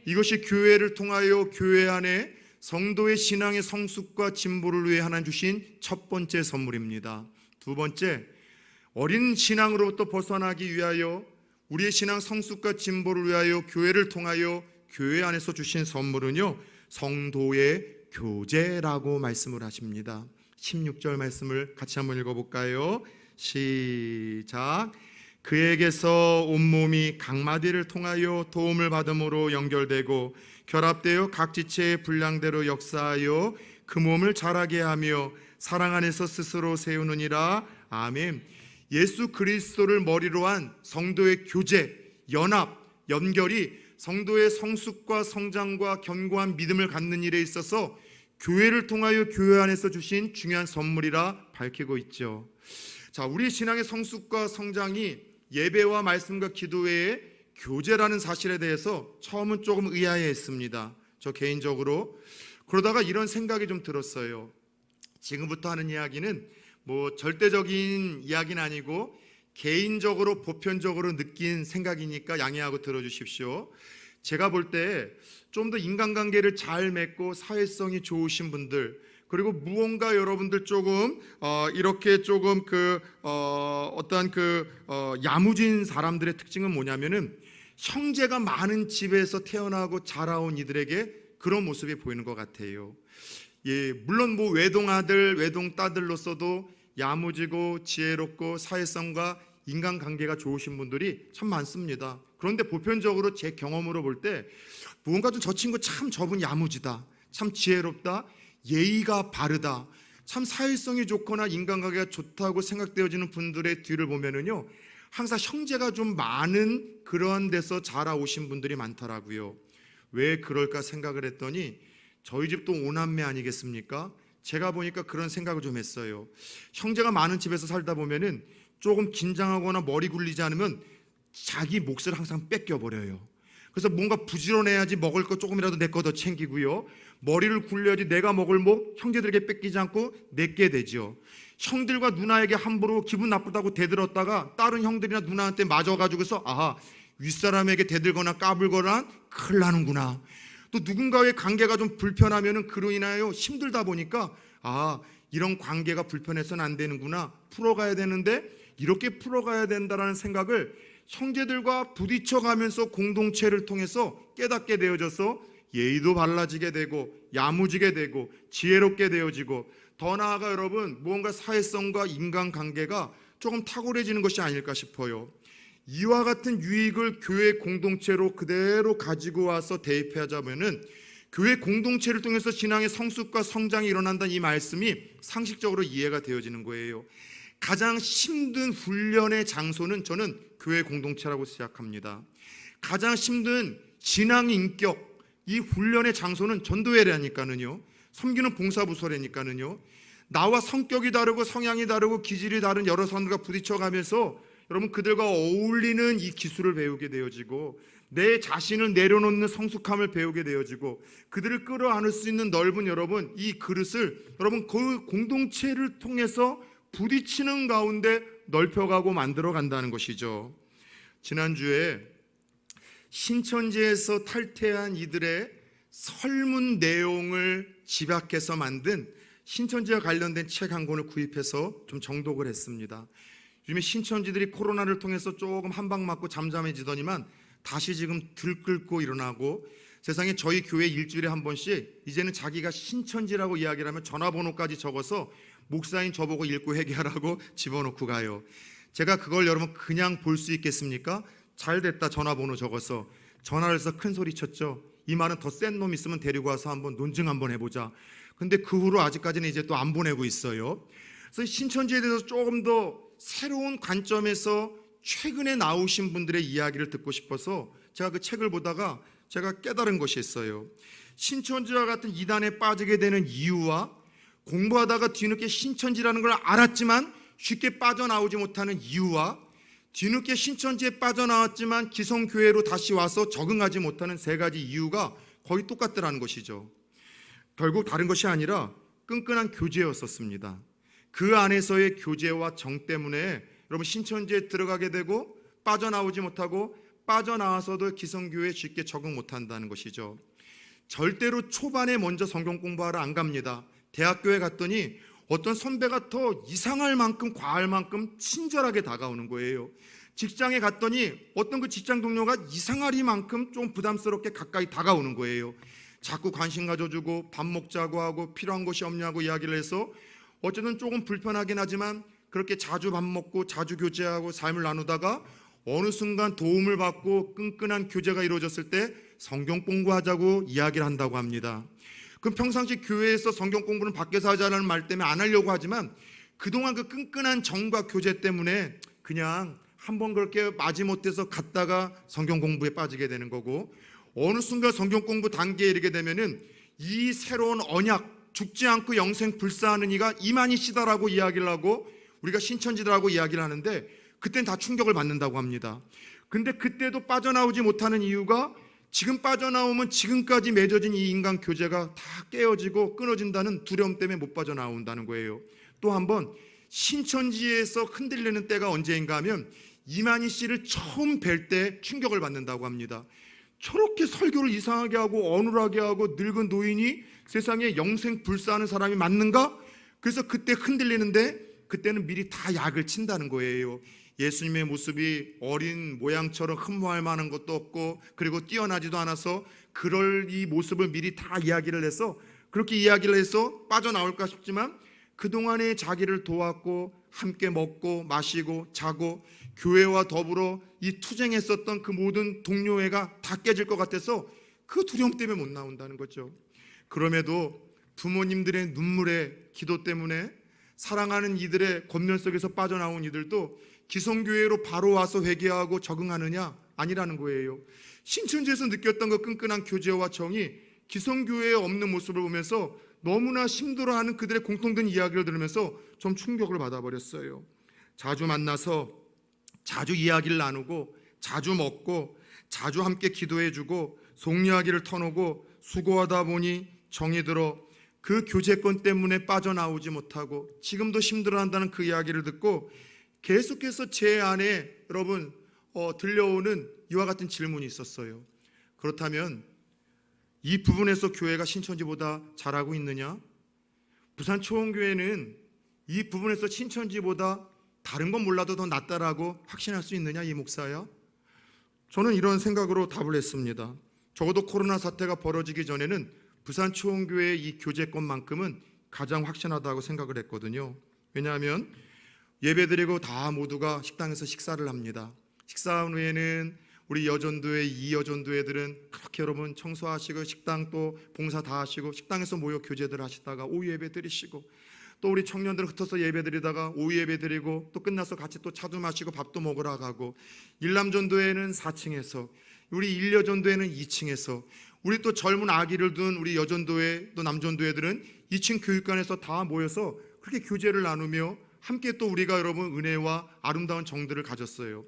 이것이 교회를 통하여 교회 안에 성도의 신앙의 성숙과 진보를 위해 하나님 주신 첫 번째 선물입니다. 두 번째, 어린 신앙으로부터 벗어나기 위하여 우리의 신앙 성숙과 진보를 위하여 교회를 통하여 교회 안에서 주신 선물은요, 성도의 교제라고 말씀을 하십니다. 16절 말씀을 같이 한번 읽어볼까요? 시작. 그에게서 온몸이 각마디를 통하여 도움을 받음으로 연결되고 결합되어 각 지체의 분량대로 역사하여 그 몸을 자라게 하며 사랑 안에서 스스로 세우느니라. 아멘. 예수 그리스도를 머리로 한 성도의 교제, 연합, 연결이 성도의 성숙과 성장과 견고한 믿음을 갖는 일에 있어서 교회를 통하여 교회 안에서 주신 중요한 선물이라 밝히고 있죠. 자, 우리 신앙의 성숙과 성장이 예배와 말씀과 기도 외에 교제라는 사실에 대해서 처음은 조금 의아해했습니다. 저 개인적으로. 그러다가 이런 생각이 좀 들었어요. 지금부터 하는 이야기는 뭐 절대적인 이야기는 아니고 개인적으로 보편적으로 느낀 생각이니까 양해하고 들어주십시오. 제가 볼 때 좀 더 인간관계를 잘 맺고 사회성이 좋으신 분들, 그리고 무언가 여러분들 조금 이렇게 조금 야무진 사람들의 특징은 뭐냐면은 형제가 많은 집에서 태어나고 자라온 이들에게 그런 모습이 보이는 것 같아요. 예, 물론 뭐 외동아들, 외동딸들로서도 야무지고 지혜롭고 사회성과 인간관계가 좋으신 분들이 참 많습니다. 그런데 보편적으로 제 경험으로 볼 때 무언가 좀 저 친구 참 저분 야무지다, 참 지혜롭다, 예의가 바르다, 참 사회성이 좋거나 인간관계가 좋다고 생각되어지는 분들의 뒤를 보면은요, 항상 형제가 좀 많은 그런 데서 자라오신 분들이 많더라고요. 왜 그럴까 생각을 했더니 저희 집도 5남매 아니겠습니까? 제가 보니까 그런 생각을 좀 했어요. 형제가 많은 집에서 살다 보면은 조금 긴장하거나 머리 굴리지 않으면 자기 몫을 항상 뺏겨버려요. 그래서 뭔가 부지런해야지 먹을 거 조금이라도 내 거 더 챙기고요, 머리를 굴려야지 내가 먹을 목 형제들에게 뺏기지 않고 내게 되죠. 형들과 누나에게 함부로 기분 나쁘다고 대들었다가 다른 형들이나 누나한테 맞아가지고서 아하, 윗사람에게 대들거나 까불거나 큰일 나는구나. 또 누군가의 관계가 좀 불편하면은 그로 인하여 힘들다 보니까 이런 관계가 불편해서는 안 되는구나, 풀어가야 되는데 이렇게 풀어가야 된다라는 생각을 형제들과 부딪혀가면서 공동체를 통해서 깨닫게 되어져서 예의도 발라지게 되고 야무지게 되고 지혜롭게 되어지고, 더 나아가 여러분 무언가 사회성과 인간관계가 조금 탁월해지는 것이 아닐까 싶어요. 이와 같은 유익을 교회 공동체로 그대로 가지고 와서 대입하자면은 교회 공동체를 통해서 신앙의 성숙과 성장이 일어난다는 이 말씀이 상식적으로 이해가 되어지는 거예요. 가장 힘든 훈련의 장소는 저는 교회 공동체라고 생각합니다. 가장 힘든 신앙의 인격, 이 훈련의 장소는 전도회라니까는요, 섬기는 봉사부서라니까는요, 나와 성격이 다르고 성향이 다르고 기질이 다른 여러 사람들과 부딪혀가면서 여러분 그들과 어울리는 이 기술을 배우게 되어지고, 내 자신을 내려놓는 성숙함을 배우게 되어지고, 그들을 끌어안을 수 있는 넓은 여러분 이 그릇을 여러분 그 공동체를 통해서 부딪히는 가운데 넓혀가고 만들어 간다는 것이죠. 지난주에 신천지에서 탈퇴한 이들의 설문 내용을 집약해서 만든 신천지와 관련된 책 한 권을 구입해서 좀 정독을 했습니다. 요즘에 신천지들이 코로나를 통해서 조금 한 방 맞고 잠잠해지더니만 다시 지금 들끓고 일어나고, 세상에 저희 교회 일주일에 한 번씩 이제는 자기가 신천지라고 이야기를 하면 전화번호까지 적어서 목사인 저보고 읽고 회개하라고 집어넣고 가요. 제가 그걸 여러분 그냥 볼 수 있겠습니까? 잘됐다, 전화번호 적어서. 전화를 해서 큰 소리 쳤죠. 이 말은 더 센 놈 있으면 데리고 와서 한번 논증 한번 해보자. 근데 그 후로 아직까지는 이제 또 안 보내고 있어요. 그래서 신천지에 대해서 조금 더 새로운 관점에서 최근에 나오신 분들의 이야기를 듣고 싶어서 제가 그 책을 보다가 제가 깨달은 것이 있어요. 신천지와 같은 이단에 빠지게 되는 이유와 공부하다가 뒤늦게 신천지라는 걸 알았지만 쉽게 빠져나오지 못하는 이유와 뒤늦게 신천지에 빠져나왔지만 기성교회로 다시 와서 적응하지 못하는 세 가지 이유가 거의 똑같더라는 것이죠. 결국 다른 것이 아니라 끈끈한 교제였었습니다. 그 안에서의 교제와 정 때문에 여러분 신천지에 들어가게 되고 빠져나오지 못하고, 빠져나와서도 기성교회에 쉽게 적응 못한다는 것이죠. 절대로 초반에 먼저 성경 공부하러 안 갑니다. 대학교에 갔더니 어떤 선배가 더 이상할 만큼 과할 만큼 친절하게 다가오는 거예요. 직장에 갔더니 어떤 그 직장 동료가 이상하리만큼 좀 부담스럽게 가까이 다가오는 거예요. 자꾸 관심 가져주고 밥 먹자고 하고 필요한 것이 없냐고 이야기를 해서 어쨌든 조금 불편하긴 하지만 그렇게 자주 밥 먹고 자주 교제하고 삶을 나누다가 어느 순간 도움을 받고 끈끈한 교제가 이루어졌을 때 성경 공부하자고 이야기를 한다고 합니다. 그럼 평상시 교회에서 성경 공부는 밖에서 하자는 말 때문에 안 하려고 하지만 그동안 그 끈끈한 정과 교제 때문에 그냥 한번 그렇게 마지못해서 갔다가 성경 공부에 빠지게 되는 거고, 어느 순간 성경 공부 단계에 이르게 되면은 이 새로운 언약, 죽지 않고 영생 불사하는 이가 이만희시다라고 이야기를 하고 우리가 신천지라고 이야기를 하는데, 그때는 다 충격을 받는다고 합니다. 근데 그때도 빠져나오지 못하는 이유가 지금 빠져나오면 지금까지 맺어진 이 인간 교제가 다 깨어지고 끊어진다는 두려움 때문에 못 빠져나온다는 거예요. 또 한번 신천지에서 흔들리는 때가 언제인가 하면 이만희 씨를 처음 뵐 때 충격을 받는다고 합니다. 저렇게 설교를 이상하게 하고 어눌하게 하고 늙은 노인이 세상에 영생 불사하는 사람이 맞는가? 그래서 그때 흔들리는데 그때는 미리 다 약을 친다는 거예요. 예수님의 모습이 어린 모양처럼 흠모할 만한 것도 없고 그리고 뛰어나지도 않아서 그럴 이 모습을 미리 다 이야기를 해서 그렇게 이야기를 해서 빠져나올까 싶지만 그동안에 자기를 도왔고 함께 먹고 마시고 자고 교회와 더불어 이 투쟁했었던 그 모든 동료애가 다 깨질 것 같아서 그 두려움 때문에 못 나온다는 거죠. 그럼에도 부모님들의 눈물의 기도 때문에 사랑하는 이들의 권면 속에서 빠져나온 이들도 기성교회로 바로 와서 회개하고 적응하느냐? 아니라는 거예요. 신천지에서 느꼈던 그 끈끈한 교제와 정이 기성교회에 없는 모습을 보면서 너무나 힘들어하는 그들의 공통된 이야기를 들으면서 좀 충격을 받아버렸어요. 자주 만나서 자주 이야기를 나누고 자주 먹고 자주 함께 기도해주고 속 이야기를 터놓고 수고하다 보니 정이 들어 그 교제권 때문에 빠져나오지 못하고 지금도 힘들어한다는 그 이야기를 듣고 계속해서 제 안에 여러분 들려오는 이와 같은 질문이 있었어요. 그렇다면 이 부분에서 교회가 신천지보다 잘하고 있느냐? 부산 초원교회는 이 부분에서 신천지보다 다른 건 몰라도 더 낫다라고 확신할 수 있느냐 이 목사야? 저는 이런 생각으로 답을 했습니다. 적어도 코로나 사태가 벌어지기 전에는 부산 초원교회의 이 교제권만큼은 가장 확신하다고 생각을 했거든요. 왜냐하면 예배드리고 다 모두가 식당에서 식사를 합니다. 식사 후에는 우리 여전도회, 이여전도회들은 그렇게 여러분 청소하시고 식당 또 봉사 다 하시고 식당에서 모여 교제들 하시다가 오후 예배 드리시고 또 우리 청년들 흩어서 예배 드리다가 오후 예배 드리고 또 끝나서 같이 또 차도 마시고 밥도 먹으러 가고 일남전도회는 4층에서 우리 일여전도회는 2층에서, 우리 또 젊은 아기를 둔 우리 여전도회 또 남전도회들은 2층 교육관에서 다 모여서 그렇게 교제를 나누며 함께 또 우리가 여러분 은혜와 아름다운 정들을 가졌어요.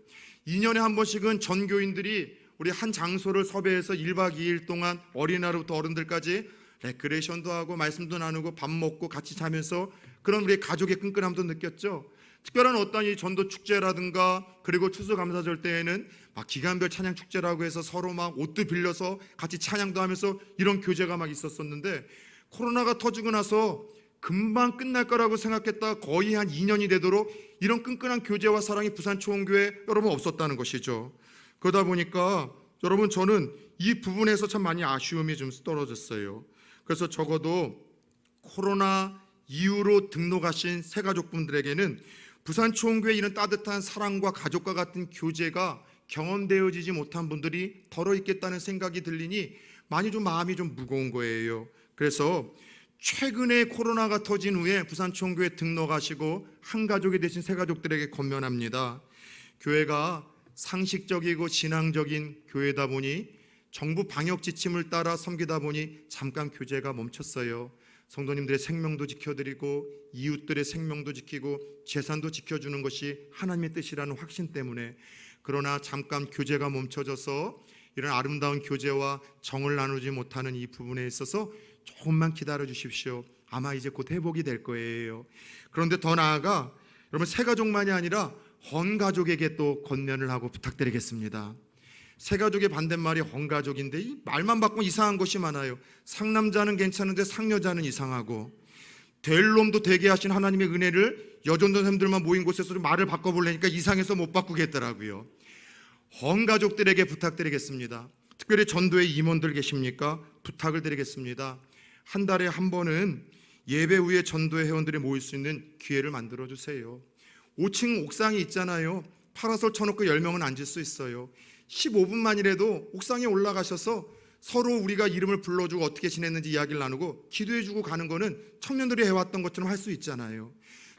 2년에 한 번씩은 전교인들이 우리 한 장소를 섭외해서 1박 2일 동안 어린아이부터 어른들까지 레크레이션도 하고 말씀도 나누고 밥 먹고 같이 자면서 그런 우리 가족의 끈끈함도 느꼈죠. 특별한 어떤 이 전도 축제라든가 그리고 추수감사절 때에는 막 기간별 찬양 축제라고 해서 서로 막 옷도 빌려서 같이 찬양도 하면서 이런 교제가 막 있었었는데, 코로나가 터지고 나서 금방 끝날 거라고 생각했다 거의 한 2년이 되도록 이런 끈끈한 교제와 사랑이 부산초원교회 여러분 없었다는 것이죠. 그러다 보니까 여러분 저는 이 부분에서 참 많이 아쉬움이 좀 떨어졌어요. 그래서 적어도 코로나 이후로 등록하신 새가족분들에게는 부산초원교회 이런 따뜻한 사랑과 가족과 같은 교제가 경험되어지지 못한 분들이 덜어 있겠다는 생각이 들리니 많이 좀 마음이 좀 무거운 거예요. 그래서 최근에 코로나가 터진 후에 부산초원교회 등록하시고 한 가족이 되신 새가족들에게 권면합니다. 교회가 상식적이고 신앙적인 교회다 보니 정부 방역 지침을 따라 섬기다 보니 잠깐 교제가 멈췄어요. 성도님들의 생명도 지켜드리고 이웃들의 생명도 지키고 재산도 지켜주는 것이 하나님의 뜻이라는 확신 때문에. 그러나 잠깐 교제가 멈춰져서 이런 아름다운 교제와 정을 나누지 못하는 이 부분에 있어서 조금만 기다려 주십시오. 아마 이제 곧 회복이 될 거예요. 그런데 더 나아가 여러분 새가족만이 아니라 헌가족에게 또 권면을 하고 부탁드리겠습니다. 새가족의 반대말이 헌가족인데 이 말만 바꾸면 이상한 것이 많아요. 상남자는 괜찮은데 상여자는 이상하고, 될 놈도 되게 하신 하나님의 은혜를 여전도사님들만 모인 곳에서 좀 말을 바꿔보려니까 이상해서 못 바꾸겠더라고요. 헌가족들에게 부탁드리겠습니다. 특별히 전도회 임원들 계십니까? 부탁을 드리겠습니다. 한 달에 한 번은 예배 후에 전도회 회원들이 모일 수 있는 기회를 만들어 주세요. 5층 옥상이 있잖아요. 파라솔 쳐놓고 10명은 앉을 수 있어요. 15분만이라도 옥상에 올라가셔서 서로 우리가 이름을 불러주고 어떻게 지냈는지 이야기를 나누고 기도해주고 가는 거는 청년들이 해왔던 것처럼 할 수 있잖아요.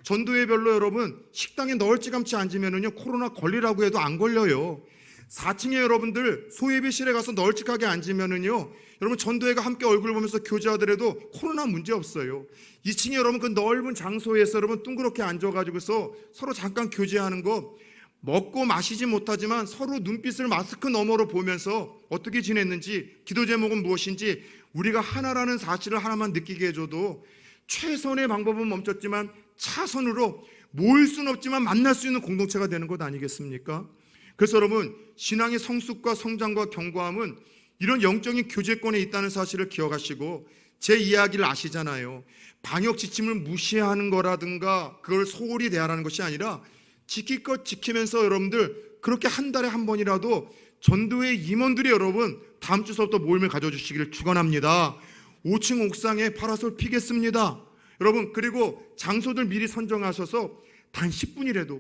전도회별로 여러분 식당에 널찍감치 앉으면은요 코로나 걸리라고 해도 안 걸려요. 4층에 여러분들 소예배실에 가서 널찍하게 앉으면은요 여러분 전도회가 함께 얼굴 보면서 교제하더라도 코로나 문제 없어요. 2층에 여러분 그 넓은 장소에서 여러분 둥그렇게 앉아가지고서 서로 잠깐 교제하는 거, 먹고 마시지 못하지만 서로 눈빛을 마스크 너머로 보면서 어떻게 지냈는지, 기도 제목은 무엇인지 우리가 하나라는 사실을 하나만 느끼게 해줘도 최선의 방법은 멈췄지만 차선으로 모일 수는 없지만 만날 수 있는 공동체가 되는 것 아니겠습니까? 그래서 여러분 신앙의 성숙과 성장과 견고함은 이런 영적인 교제권에 있다는 사실을 기억하시고, 제 이야기를 아시잖아요. 방역 지침을 무시하는 거라든가 그걸 소홀히 대하라는 것이 아니라 지킬 것 지키면서 여러분들 그렇게 한 달에 한 번이라도 전도회 임원들이 여러분 다음 주서부터 모임을 가져주시기를 축원합니다. 5층 옥상에 파라솔 피겠습니다. 여러분 그리고 장소들 미리 선정하셔서 단 10분이라도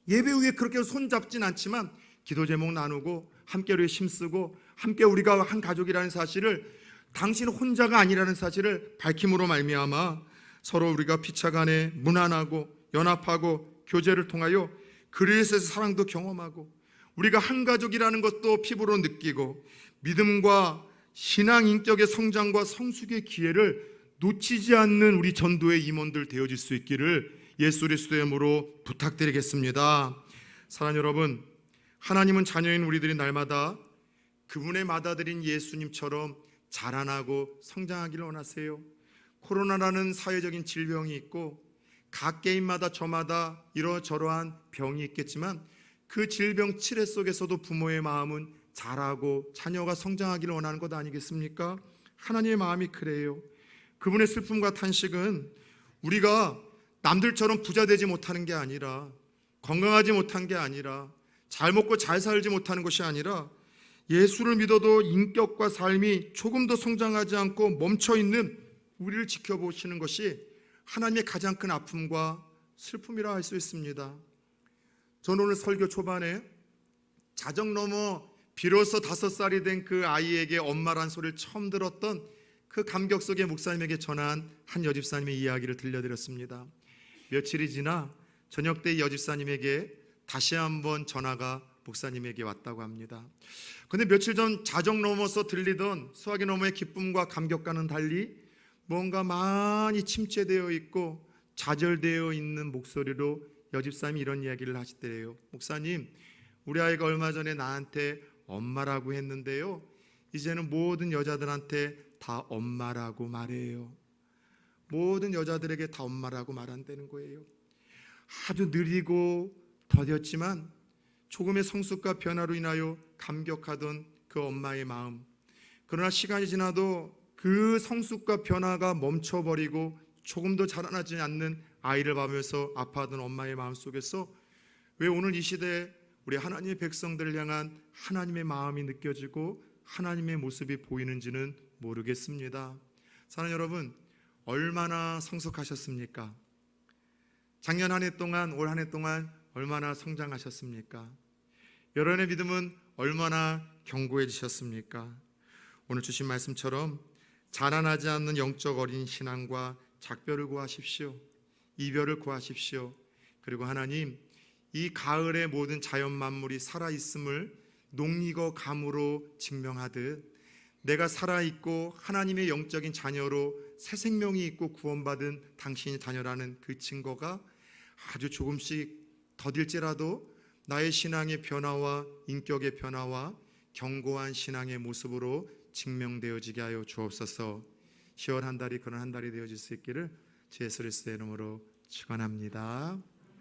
예배 후에 그렇게 손잡진 않지만 기도 제목 나누고 함께 우리 힘쓰고 함께 우리가 한 가족이라는 사실을, 당신 혼자가 아니라는 사실을 밝힘으로 말미암아 서로 우리가 피차간에 무난하고 연합하고 교제를 통하여 그리스도의 사랑도 경험하고 우리가 한 가족이라는 것도 피부로 느끼고 믿음과 신앙 인격의 성장과 성숙의 기회를 놓치지 않는 우리 전도의 임원들 되어질 수 있기를 예수 그리스도의 이름으로 부탁드리겠습니다. 사랑하는 여러분, 하나님은 자녀인 우리들이 날마다 그분의 맏아들인 예수님처럼 자라나고 성장하기를 원하세요. 코로나라는 사회적인 질병이 있고 각 개인마다 저마다 이러저러한 병이 있겠지만 그 질병 치레 속에서도 부모의 마음은 자라고 자녀가 성장하기를 원하는 것 아니겠습니까? 하나님의 마음이 그래요. 그분의 슬픔과 탄식은 우리가 남들처럼 부자 되지 못하는 게 아니라, 건강하지 못한 게 아니라, 잘 먹고 잘 살지 못하는 것이 아니라 예수를 믿어도 인격과 삶이 조금 더 성장하지 않고 멈춰있는 우리를 지켜보시는 것이 하나님의 가장 큰 아픔과 슬픔이라 할 수 있습니다. 저는 오늘 설교 초반에 자정 넘어 비로소 5살이 된 그 아이에게 엄마란 소리를 처음 들었던 그 감격 속에 목사님에게 전한 한 여집사님의 이야기를 들려드렸습니다. 며칠이 지나 저녁 때 여집사님에게 다시 한번 전화가 목사님에게 왔다고 합니다. 근데 며칠 전 자정 넘어서 들리던 수화기 너머의 기쁨과 감격과는 달리 뭔가 많이 침체되어 있고 좌절되어 있는 목소리로 여집사님이 이런 이야기를 하시더래요. 목사님, 우리 아이가 얼마 전에 나한테 엄마라고 했는데요, 이제는 모든 여자들한테 다 엄마라고 말해요. 모든 여자들에게 다 엄마라고 말한다는 거예요. 아주 느리고 더뎠지만 조금의 성숙과 변화로 인하여 감격하던 그 엄마의 마음, 그러나 시간이 지나도 그 성숙과 변화가 멈춰버리고 조금도 자라나지 않는 아이를 보면서 아파하던 엄마의 마음 속에서 왜 오늘 이 시대에 우리 하나님의 백성들을 향한 하나님의 마음이 느껴지고 하나님의 모습이 보이는지는 모르겠습니다. 사랑하는 여러분, 얼마나 성숙하셨습니까? 작년 한 해 동안, 올 한 해 동안 얼마나 성장하셨습니까? 여러분의 믿음은 얼마나 견고해지셨습니까? 오늘 주신 말씀처럼 자라나지 않는 영적 어린 신앙과 작별을 구하십시오. 이별을 구하십시오. 그리고 하나님, 이 가을의 모든 자연 만물이 살아있음을 농익어 감으로 증명하듯 내가 살아있고 하나님의 영적인 자녀로 새 생명이 있고 구원받은 당신의 자녀라는 그 증거가 아주 조금씩 더딜지라도 나의 신앙의 변화와 인격의 변화와 견고한 신앙의 모습으로 증명되어지게 하여 주옵소서. 10월 한 달이 그런 한 달이 되어질 수 있기를 주 예수 그리스도의 이름으로 축원합니다.